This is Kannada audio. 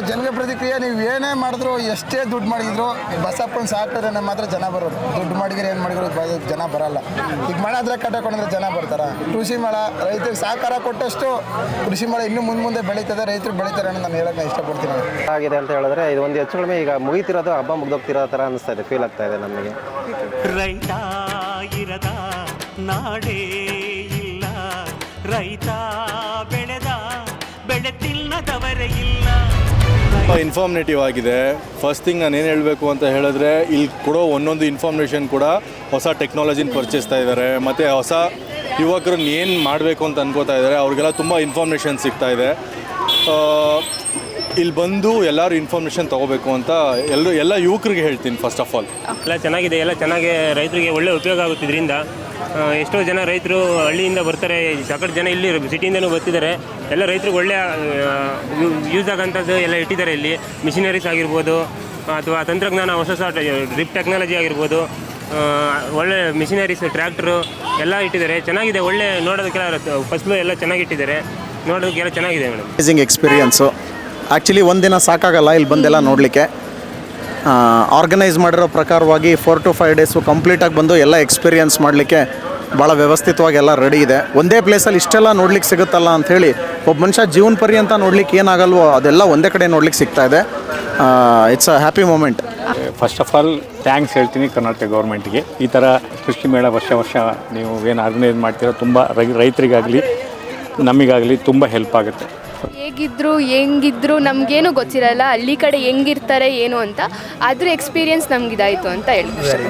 ಜನಗಳ ಪ್ರತಿಕ್ರಿಯೆ ನೀವು ಏನೇ ಮಾಡಿದ್ರು ಎಷ್ಟೇ ದುಡ್ಡು ಮಾಡಿದ್ರು ಬಸಪ್ಪನ ಸಾಕಿದ್ರೆ ಮಾತ್ರ ಜನ ಬರೋದು. ದುಡ್ಡು ಮಾಡಿದ್ರೆ ಏನು ಮಾಡಿದ್ರು ಜನ ಬರಲ್ಲ. ಈಗ ಮಳೆ ಆದರೆ ಕಟ್ಟಕೊಂಡ್ರೆ ಜನ ಬರ್ತಾರ. ಕೃಷಿ ಮೇಳ ರೈತರಿಗೆ ಸಹಕಾರ ಕೊಟ್ಟಷ್ಟು ಕೃಷಿ ಮೇಳ ಇನ್ನೂ ಮುಂದೆ ಬೆಳೀತದೆ, ರೈತರು ಬೆಳೀತಾರೆ ಅನ್ನೋ ನಾನು ಹೇಳೋಕ್ಕೆ ಇಷ್ಟಪಡ್ತೀನಿ. ಆಗಿದೆ ಅಂತ ಹೇಳಿದ್ರೆ ಇದು ಒಂದು ಹೆಚ್ಚು ಕಡಿಮೆ ಈಗ ಮುಗಿತಿರೋದು ಹಬ್ಬ ಮುಗ್ದೋಗ್ತಿರೋ ಥರ ಅನಿಸ್ತಾ ಇದೆ, ಫೀಲ್ ಆಗ್ತಾ ಇದೆ ನಮಗೆ. ರೈತ ಇರದ ನಾಡೇ ಇಲ್ಲ, ರೈತ ಬೆಳೆದ ಬೆಳೆ ತಿನ್ನದವರೇ ಇಲ್ಲ. ಇನ್ಫಾರ್ಮೇಟಿವ್ ಆಗಿದೆ. ಫಸ್ಟ್ ಥಿಂಗ್ ನಾನು ಏನು ಹೇಳಬೇಕು ಅಂತ ಹೇಳಿದ್ರೆ, ಇಲ್ಲಿ ಕೊಡೋ ಒಂದೊಂದು ಇನ್ಫಾರ್ಮೇಷನ್ ಕೂಡ ಹೊಸ ಟೆಕ್ನಾಲಜಿನ ಪರಿಚಯಿಸ್ತಾ ಇದ್ದಾರೆ. ಮತ್ತು ಹೊಸ ಯುವಕರನ್ನ ಏನು ಮಾಡಬೇಕು ಅಂತ ಅನ್ಕೋತಾ ಇದ್ದಾರೆ ಅವ್ರಿಗೆಲ್ಲ ತುಂಬ ಇನ್ಫಾರ್ಮೇಷನ್ ಸಿಗ್ತಾ ಇದೆ. ಇಲ್ಲಿ ಬಂದು ಎಲ್ಲರೂ ಇನ್ಫಾರ್ಮೇಷನ್ ತೊಗೋಬೇಕು ಅಂತ ಎಲ್ಲ ಯುವಕರಿಗೆ ಹೇಳ್ತೀನಿ. ಫಸ್ಟ್ ಆಫ್ ಆಲ್ ಎಲ್ಲ ಚೆನ್ನಾಗಿದೆ, ಎಲ್ಲ ಚೆನ್ನಾಗಿ ರೈತರಿಗೆ ಒಳ್ಳೆ ಉಪಯೋಗ ಆಗುತ್ತಿದ್ರಿಂದ ಎಷ್ಟೋ ಜನ ರೈತರು ಹಳ್ಳಿಯಿಂದ ಬರ್ತಾರೆ, ಸಾಕಷ್ಟು ಜನ ಇಲ್ಲಿ ಸಿಟಿಯಿಂದನೂ ಬರ್ತಿದ್ದಾರೆ. ಎಲ್ಲ ರೈತರಿಗೆ ಒಳ್ಳೆ ಯೂಸ್ ಆಗೋಂಥದ್ದು ಎಲ್ಲ ಇಟ್ಟಿದ್ದಾರೆ. ಇಲ್ಲಿ ಮಿಷಿನರೀಸ್ ಆಗಿರ್ಬೋದು ಅಥವಾ ತಂತ್ರಜ್ಞಾನ ಹೊಸ ಡ್ರಿಪ್ ಟೆಕ್ನಾಲಜಿ ಆಗಿರ್ಬೋದು, ಒಳ್ಳೆ ಮಿಷಿನರೀಸ್, ಟ್ರ್ಯಾಕ್ಟ್ರು ಎಲ್ಲ ಇಟ್ಟಿದ್ದಾರೆ. ಚೆನ್ನಾಗಿದೆ, ಒಳ್ಳೆ ನೋಡೋದಕ್ಕೆಲ್ಲ ಫಸಲು ಎಲ್ಲ ಚೆನ್ನಾಗಿಟ್ಟಿದ್ದಾರೆ, ನೋಡೋದಕ್ಕೆಲ್ಲ ಚೆನ್ನಾಗಿದೆ ಮೇಡಮ್. Amazing experience. ಆ್ಯಕ್ಚುಲಿ ಒಂದಿನ ಸಾಕಾಗಲ್ಲ ಇಲ್ಲಿ ಬಂದೆಲ್ಲ ನೋಡಲಿಕ್ಕೆ. ಆರ್ಗನೈಸ್ ಮಾಡಿರೋ ಪ್ರಕಾರವಾಗಿ 4 to 5 ಡೇಸು ಕಂಪ್ಲೀಟಾಗಿ ಬಂದು ಎಲ್ಲ ಎಕ್ಸ್ಪೀರಿಯನ್ಸ್ ಮಾಡಲಿಕ್ಕೆ ಭಾಳ ವ್ಯವಸ್ಥಿತವಾಗಿ ಎಲ್ಲ ರೆಡಿ ಇದೆ. ಒಂದೇ ಪ್ಲೇಸಲ್ಲಿ ಇಷ್ಟೆಲ್ಲ ನೋಡ್ಲಿಕ್ಕೆ ಸಿಗುತ್ತಲ್ಲ ಅಂಥೇಳಿ ಒಬ್ಬ ಮನುಷ್ಯ ಜೀವನ ಪರ್ಯಂತ ನೋಡ್ಲಿಕ್ಕೆ ಏನಾಗಲ್ವೋ ಅದೆಲ್ಲ ಒಂದೇ ಕಡೆ ನೋಡ್ಲಿಕ್ಕೆ ಸಿಗ್ತಾ ಇದೆ. It's a happy moment. First of all thanks ಹೇಳ್ತೀನಿ ಕರ್ನಾಟಕ ಗೌರ್ಮೆಂಟ್ಗೆ. ಈ ಥರ ಕೃಷಿ ಮೇಳ ವರ್ಷ ನೀವು ಏನು ಆರ್ಗನೈಸ್ ಮಾಡ್ತೀರೋ ತುಂಬ ರೈತರಿಗಾಗಲಿ ನಮಗಾಗಲಿ ತುಂಬ ಹೆಲ್ಪ್ ಆಗುತ್ತೆ. ಹೆಂಗಿದ್ರು ನಮಗೇನು ಗೊತ್ತಿರಲ್ಲ ಹಳ್ಳಿ ಕಡೆ ಹೆಂಗಿರ್ತಾರೆ ಏನು ಅಂತ, ಅದ್ರ ಎಕ್ಸ್ಪೀರಿಯನ್ಸ್ ನಮಗಿದಾಯಿತು ಅಂತ ಹೇಳ್ತೀನಿ.